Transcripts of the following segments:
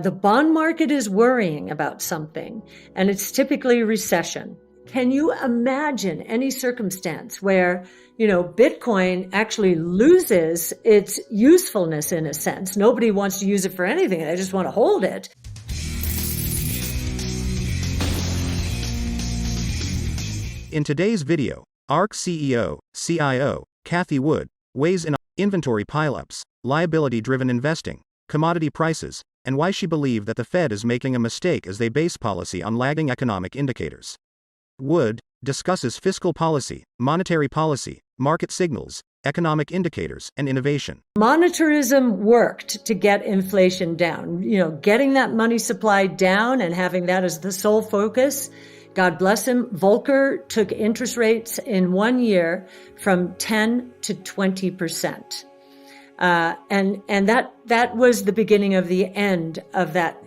The bond market is worrying about something, and it's typically recession. Can you imagine any circumstance where, Bitcoin actually loses its usefulness in a sense? Nobody wants to use it for anything. They just want to hold it. In today's video, ARK CIO, Cathie Wood, weighs in on inventory pileups, liability-driven investing, commodity prices, and why she believes that the Fed is making a mistake as they base policy on lagging economic indicators. Wood discusses fiscal policy, monetary policy, market signals, economic indicators, and innovation. Monetarism worked to get inflation down. Getting that money supply down and having that as the sole focus. God bless him. Volcker took interest rates in 1 year from 10 to 20%. And that was the beginning of the end of that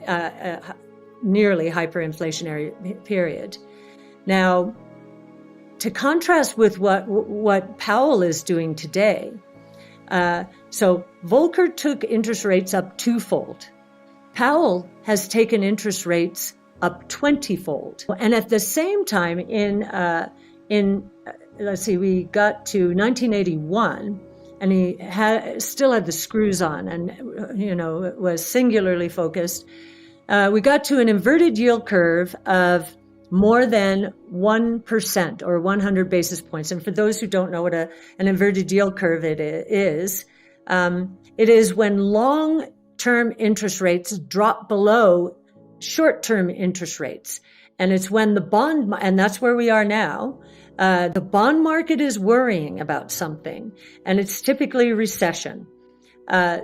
nearly hyperinflationary period. Now, to contrast with what Powell is doing today, so Volcker took interest rates up twofold. Powell has taken interest rates up 20-fold, and at the same time, we got to 1981. And he still had the screws on and, was singularly focused. We got to an inverted yield curve of more than 1% or 100 basis points. And for those who don't know what an inverted yield curve it is when long-term interest rates drop below short-term interest rates. And it's when and that's where we are now. The bond market is worrying about something, and it's typically recession. Now,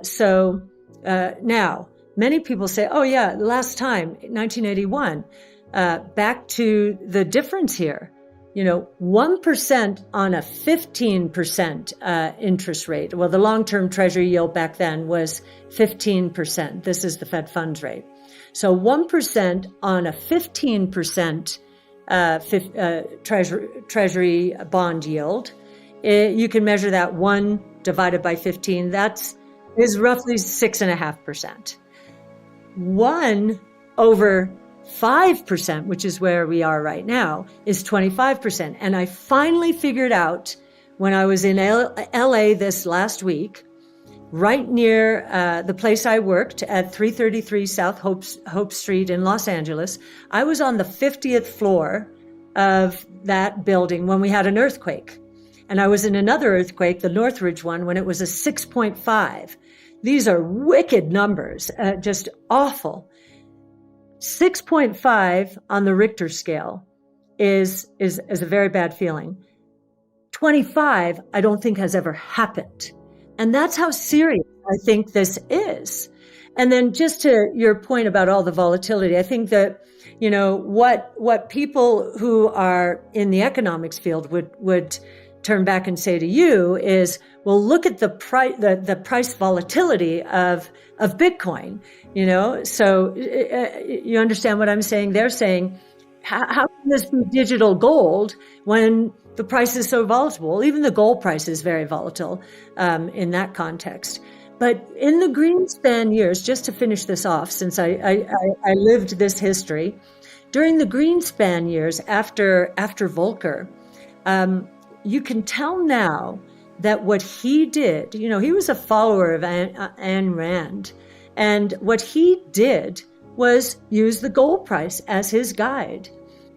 many people say, oh yeah, last time, 1981, back to the difference here. 1% on a 15% interest rate. Well, the long-term treasury yield back then was 15%. This is the Fed funds rate. So 1% on a 15% treasury bond yield. You can measure that 1 divided by 15. Is roughly 6.5%. 1 over 5%, which is where we are right now, is 25%. And I finally figured out when I was in LA this last week, right near the place I worked at 333 South Hope Street in Los Angeles. I was on the 50th floor of that building when we had an earthquake. And I was in another earthquake, the Northridge one, when it was a 6.5. These are wicked numbers, just awful. 6.5 on the Richter scale is a very bad feeling. 25, I don't think has ever happened. And that's how serious I think this is. And then just to your point about all the volatility, I think that, what people who are in the economics field would turn back and say to you is, well, look at the price volatility of Bitcoin, So you understand what I'm saying? They're saying, how can this be digital gold when the price is so volatile? Well, even the gold price is very volatile in that context. But in the Greenspan years, just to finish this off, since I lived this history, during the Greenspan years after Volcker, you can tell now that what he did, he was a follower of Ayn Rand, and what he did was use the gold price as his guide.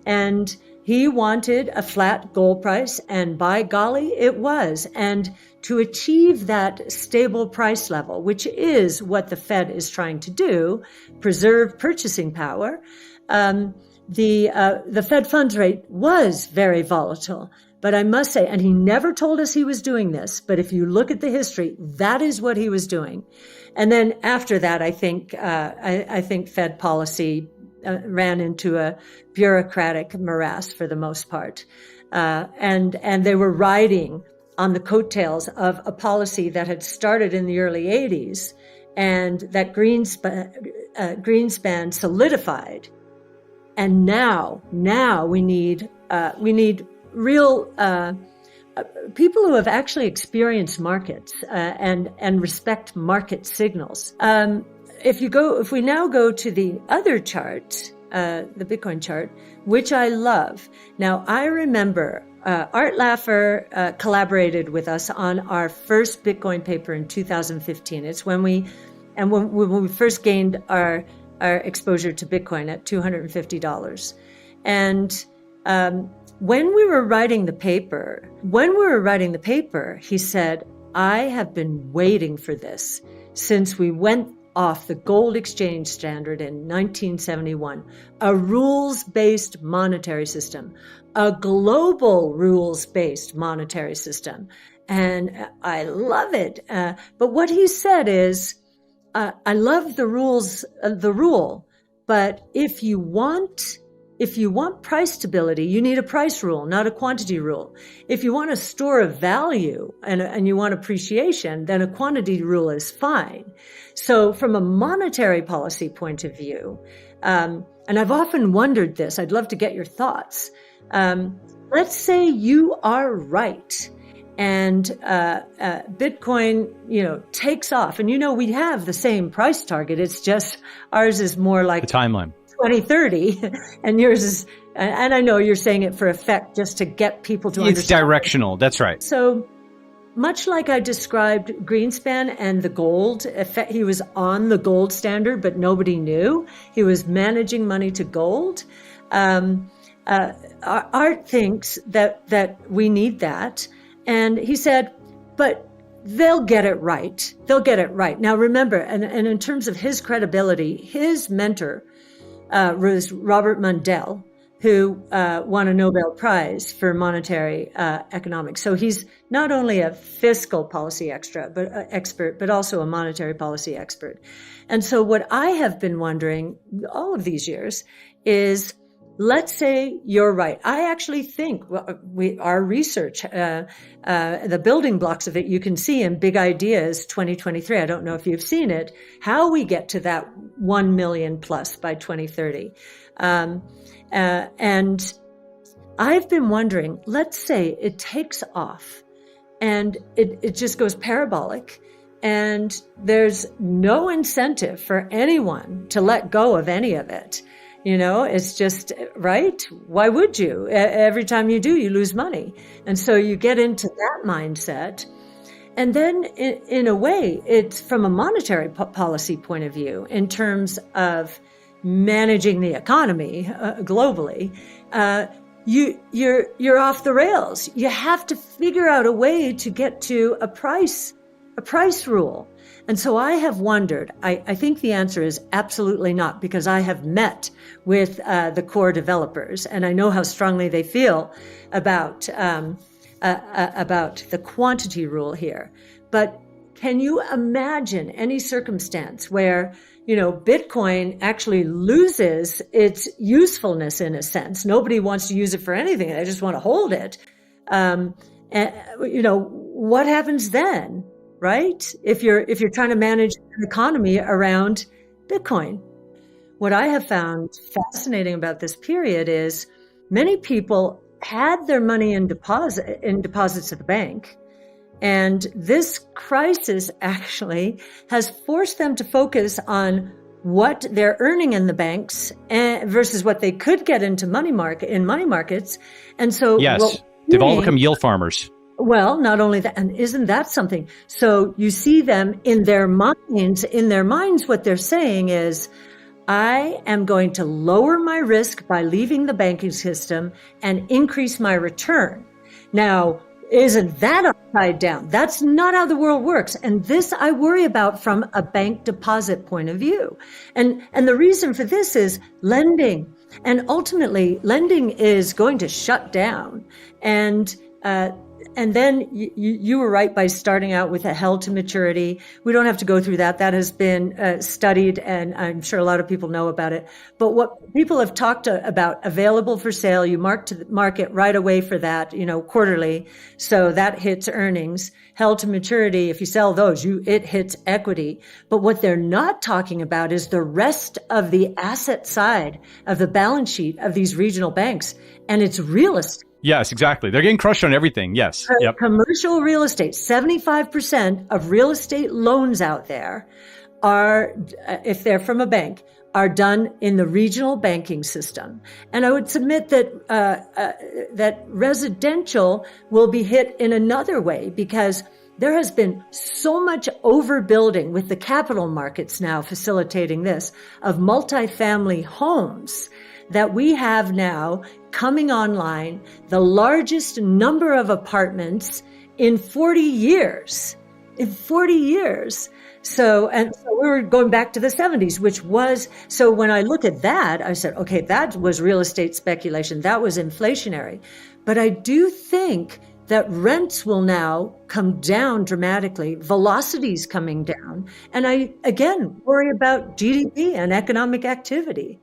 And he wanted a flat gold price, and by golly, it was. And to achieve that stable price level, which is what the Fed is trying to do, preserve purchasing power, the Fed funds rate was very volatile. But I must say, and he never told us he was doing this, but if you look at the history, that is what he was doing. And then after that, I think Fed policy ran into a bureaucratic morass for the most part. And they were riding on the coattails of a policy that had started in the early 80s and that Greenspan solidified. And now we need real people who have actually experienced markets and respect market signals. if we now go to the other chart, the Bitcoin chart, which I love. Now, I remember Art Laffer collaborated with us on our first Bitcoin paper in 2015. It's when we first gained our exposure to Bitcoin at $250. And when we were writing the paper, he said, I have been waiting for this since we went off the gold exchange standard in 1971, a rules-based monetary system, a global rules-based monetary system. And I love it. But what he said is, I love the rule, but if you want price stability, you need a price rule, not a quantity rule. If you want a store of value and you want appreciation, then a quantity rule is fine. So from a monetary policy point of view, and I've often wondered this, I'd love to get your thoughts. Let's say you are right and Bitcoin, takes off. And we have the same price target. It's just ours is more like the timeline. 2030, and yours is, and I know you're saying it for effect just to get people to understand. It's directional. That's right. So much like I described Greenspan and the gold, he was on the gold standard, but nobody knew. He was managing money to gold. Art thinks that we need that. And he said, but they'll get it right. They'll get it right. Now, remember, and in terms of his credibility, his mentor was Robert Mundell, who won a Nobel Prize for monetary economics. So he's not only a fiscal policy expert, but also a monetary policy expert. And so what I have been wondering all of these years is, let's say you're right. I actually think our research, the building blocks of it, you can see in Big Ideas 2023. I don't know if you've seen it, how we get to that 1 million plus by 2030. And I've been wondering, let's say it takes off and it just goes parabolic and there's no incentive for anyone to let go of any of it. It's just, right? Why would you? Every time you do, you lose money. And so you get into that mindset. And then in a way, it's from a monetary policy point of view, in terms of managing the economy globally, you're off the rails. You have to figure out a way to get to a price rule. And so I have wondered, I think the answer is absolutely not, because I have met with the core developers and I know how strongly they feel about the quantity rule here. But can you imagine any circumstance where, Bitcoin actually loses its usefulness in a sense? Nobody wants to use it for anything. They just want to hold it. What happens then? Right? If you're trying to manage an economy around Bitcoin. What I have found fascinating about this period is many people had their money in deposits at the bank. And this crisis actually has forced them to focus on what they're earning in the banks versus what they could get into money markets. And so yes, they've all become yield farmers. Well, not only that, and isn't that something? So you see them in their minds, what they're saying is, I am going to lower my risk by leaving the banking system and increase my return. Now, isn't that upside down? That's not how the world works. And this I worry about from a bank deposit point of view. And the reason for this is lending. And ultimately, lending is going to shut down. And then you were right by starting out with a held to maturity. We don't have to go through that. That has been studied, and I'm sure a lot of people know about it. But what people have talked about, available for sale, you mark to the market right away for that, quarterly. So that hits earnings. Held to maturity, if you sell those, it hits equity. But what they're not talking about is the rest of the asset side of the balance sheet of these regional banks, and it's real estate. Yes, exactly. They're getting crushed on everything. Yes. Yep. Commercial real estate, 75% of real estate loans out there are, if they're from a bank, are done in the regional banking system. And I would submit that that residential will be hit in another way, because there has been so much overbuilding with the capital markets now facilitating this of multifamily homes that we have now coming online, the largest number of apartments in 40 years. In 40 years. So we were going back to the 70s, which was, so when I look at that, I said, okay, that was real estate speculation. That was inflationary. But I do think that rents will now come down dramatically, velocities coming down. And I, again, worry about GDP and economic activity.